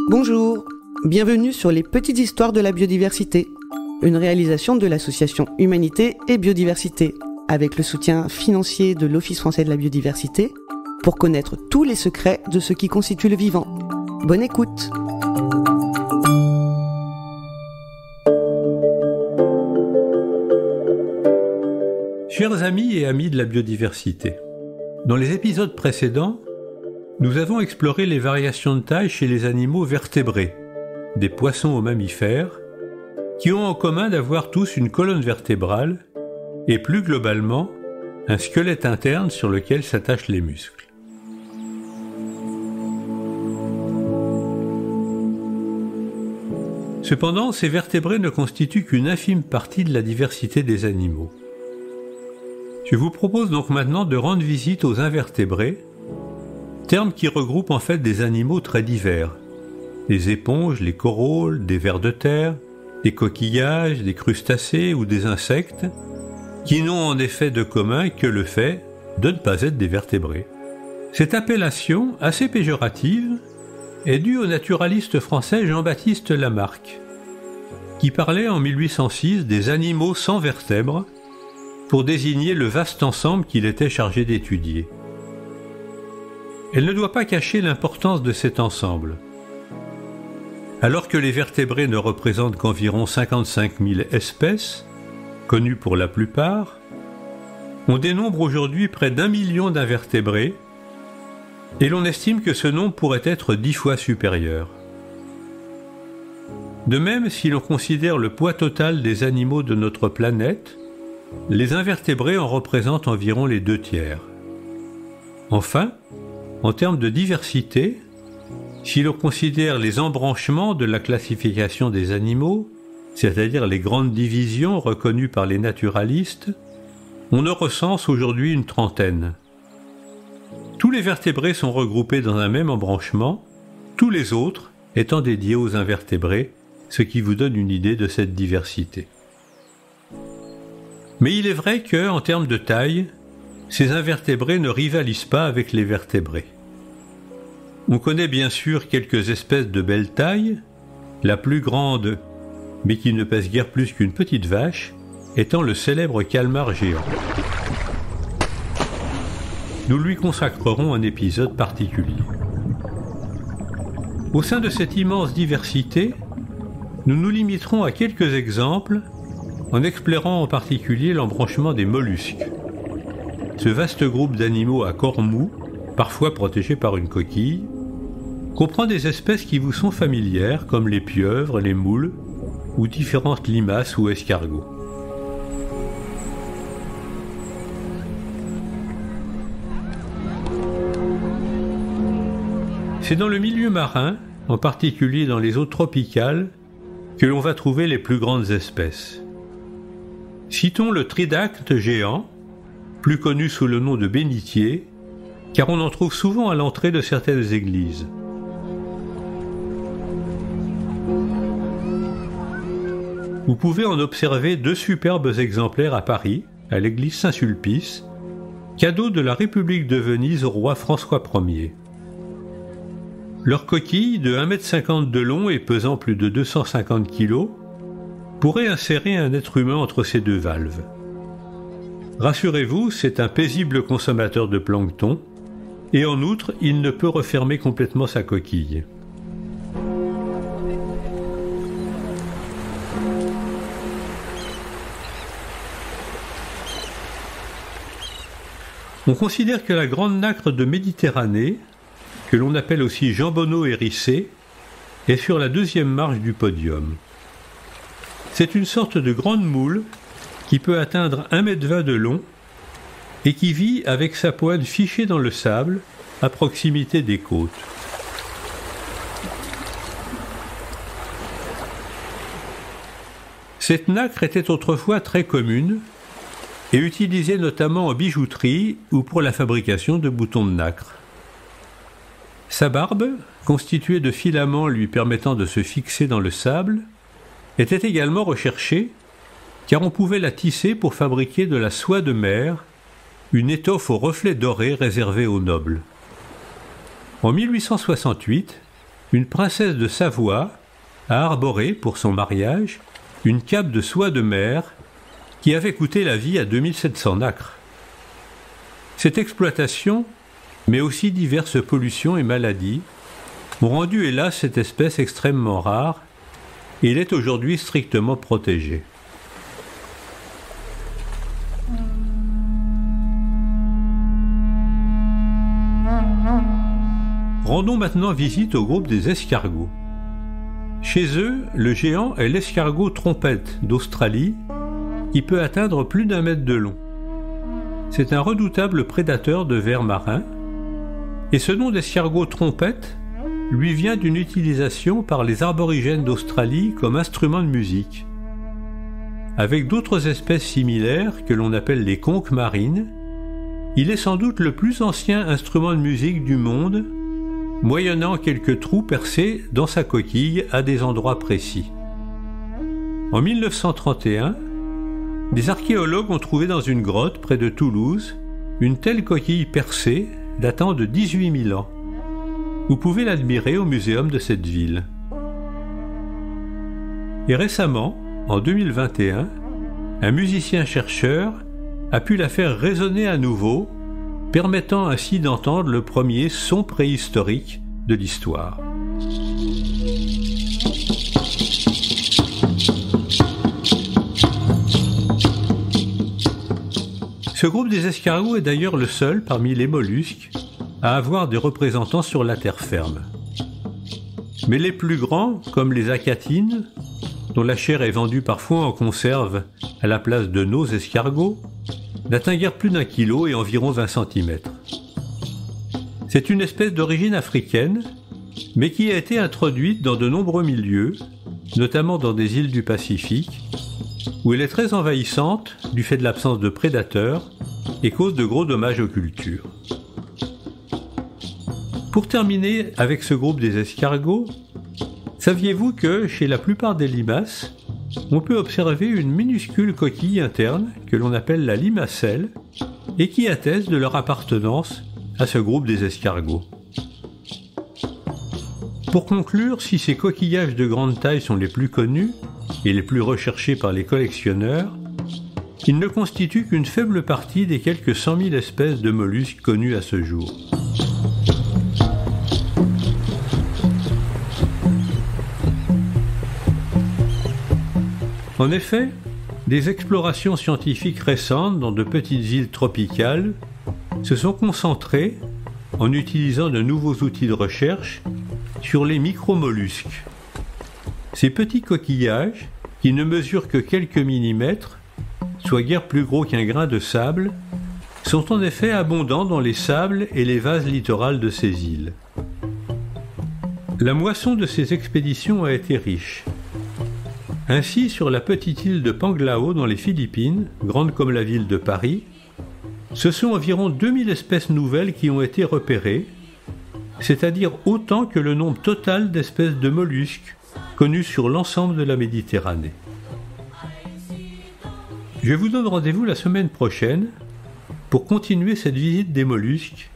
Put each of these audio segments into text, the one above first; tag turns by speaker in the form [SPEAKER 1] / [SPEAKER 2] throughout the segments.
[SPEAKER 1] Bonjour, bienvenue sur les petites histoires de la biodiversité, une réalisation de l'association Humanité et Biodiversité, avec le soutien financier de l'Office français de la biodiversité, pour connaître tous les secrets de ce qui constitue le vivant. Bonne écoute!
[SPEAKER 2] Chers amis et amis de la biodiversité, dans les épisodes précédents, nous avons exploré les variations de taille chez les animaux vertébrés, des poissons aux mammifères, qui ont en commun d'avoir tous une colonne vertébrale et plus globalement, un squelette interne sur lequel s'attachent les muscles. Cependant, ces vertébrés ne constituent qu'une infime partie de la diversité des animaux. Je vous propose donc maintenant de rendre visite aux invertébrés, terme qui regroupe en fait des animaux très divers. Les éponges, les coraux, des vers de terre, des coquillages, des crustacés ou des insectes, qui n'ont en effet de commun que le fait de ne pas être des vertébrés. Cette appellation, assez péjorative, est due au naturaliste français Jean-Baptiste Lamarck, qui parlait en 1806 des animaux sans vertèbres pour désigner le vaste ensemble qu'il était chargé d'étudier. Elle ne doit pas cacher l'importance de cet ensemble. Alors que les vertébrés ne représentent qu'environ 55 000 espèces, connues pour la plupart, on dénombre aujourd'hui près d'1 million d'invertébrés et l'on estime que ce nombre pourrait être 10 fois supérieur. De même, si l'on considère le poids total des animaux de notre planète, les invertébrés en représentent environ les 2/3. Enfin, en termes de diversité, si l'on considère les embranchements de la classification des animaux, c'est-à-dire les grandes divisions reconnues par les naturalistes, on en recense aujourd'hui une trentaine. Tous les vertébrés sont regroupés dans un même embranchement, tous les autres étant dédiés aux invertébrés, ce qui vous donne une idée de cette diversité. Mais il est vrai que, en termes de taille, ces invertébrés ne rivalisent pas avec les vertébrés. On connaît bien sûr quelques espèces de belle taille, la plus grande, mais qui ne pèse guère plus qu'une petite vache, étant le célèbre calmar géant. Nous lui consacrerons un épisode particulier. Au sein de cette immense diversité, nous nous limiterons à quelques exemples, en explorant en particulier l'embranchement des mollusques. Ce vaste groupe d'animaux à corps mou, parfois protégés par une coquille, comprend des espèces qui vous sont familières comme les pieuvres, les moules ou différentes limaces ou escargots. C'est dans le milieu marin, en particulier dans les eaux tropicales, que l'on va trouver les plus grandes espèces. Citons le tridacte géant, plus connu sous le nom de bénitier, car on en trouve souvent à l'entrée de certaines églises. Vous pouvez en observer 2 superbes exemplaires à Paris, à l'église Saint-Sulpice, cadeau de la République de Venise au roi François Ier. Leur coquille, de 1,50 m de long et pesant plus de 250 kg, pourrait insérer un être humain entre ces 2 valves. Rassurez-vous, c'est un paisible consommateur de plancton, et en outre, il ne peut refermer complètement sa coquille. On considère que la grande nacre de Méditerranée, que l'on appelle aussi jambonneau hérissé, est sur la 2e marche du podium. C'est une sorte de grande moule qui peut atteindre 1,20 m de long et qui vit avec sa pointe fichée dans le sable à proximité des côtes. Cette nacre était autrefois très commune et utilisée notamment en bijouterie ou pour la fabrication de boutons de nacre. Sa barbe, constituée de filaments lui permettant de se fixer dans le sable, était également recherchée car on pouvait la tisser pour fabriquer de la soie de mer une étoffe aux reflets dorés réservée aux nobles. En 1868, une princesse de Savoie a arboré pour son mariage une cape de soie de mer qui avait coûté la vie à 2700 nacres. Cette exploitation, mais aussi diverses pollutions et maladies, ont rendu hélas cette espèce extrêmement rare et elle est aujourd'hui strictement protégée. Rendons maintenant visite au groupe des escargots. Chez eux, le géant est l'escargot trompette d'Australie qui peut atteindre plus d'1 mètre de long. C'est un redoutable prédateur de vers marins et ce nom d'escargot trompette lui vient d'une utilisation par les aborigènes d'Australie comme instrument de musique. Avec d'autres espèces similaires que l'on appelle les conques marines, il est sans doute le plus ancien instrument de musique du monde, moyennant quelques trous percés dans sa coquille à des endroits précis. En 1931, des archéologues ont trouvé dans une grotte près de Toulouse une telle coquille percée datant de 18 000 ans. Vous pouvez l'admirer au muséum de cette ville. Et récemment, en 2021, un musicien-chercheur a pu la faire résonner à nouveau, permettant ainsi d'entendre le premier son préhistorique de l'histoire. Ce groupe des escargots est d'ailleurs le seul parmi les mollusques à avoir des représentants sur la terre ferme. Mais les plus grands, comme les acatines, dont la chair est vendue parfois en conserve à la place de nos escargots, n'atteint guère plus d'1 kilo et environ 20 cm. C'est une espèce d'origine africaine, mais qui a été introduite dans de nombreux milieux, notamment dans des îles du Pacifique, où elle est très envahissante du fait de l'absence de prédateurs et cause de gros dommages aux cultures. Pour terminer avec ce groupe des escargots, saviez-vous que chez la plupart des limaces, on peut observer une minuscule coquille interne que l'on appelle la limacelle et qui atteste de leur appartenance à ce groupe des escargots. Pour conclure, si ces coquillages de grande taille sont les plus connus et les plus recherchés par les collectionneurs, ils ne constituent qu'une faible partie des quelques 100 000 espèces de mollusques connues à ce jour. En effet, des explorations scientifiques récentes dans de petites îles tropicales se sont concentrées, en utilisant de nouveaux outils de recherche, sur les micromollusques. Ces petits coquillages, qui ne mesurent que quelques millimètres, soit guère plus gros qu'un grain de sable, sont en effet abondants dans les sables et les vases littorales de ces îles. La moisson de ces expéditions a été riche. Ainsi, sur la petite île de Panglao dans les Philippines, grande comme la ville de Paris, ce sont environ 2000 espèces nouvelles qui ont été repérées, c'est-à-dire autant que le nombre total d'espèces de mollusques connus sur l'ensemble de la Méditerranée. Je vous donne rendez-vous la semaine prochaine pour continuer cette visite des mollusques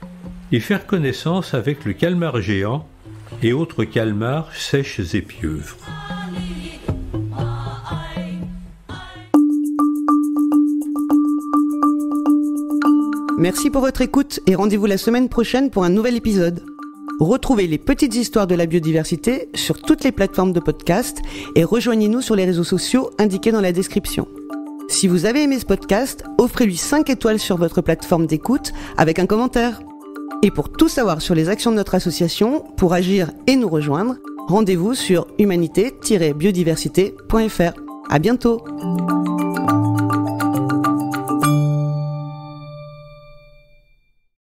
[SPEAKER 2] et faire connaissance avec le calmar géant et autres calmars sèches et pieuvres.
[SPEAKER 1] Merci pour votre écoute et rendez-vous la semaine prochaine pour un nouvel épisode. Retrouvez les petites histoires de la biodiversité sur toutes les plateformes de podcast et rejoignez-nous sur les réseaux sociaux indiqués dans la description. Si vous avez aimé ce podcast, offrez-lui 5 étoiles sur votre plateforme d'écoute avec un commentaire. Et pour tout savoir sur les actions de notre association, pour agir et nous rejoindre, rendez-vous sur humanité-biodiversité.fr. À bientôt!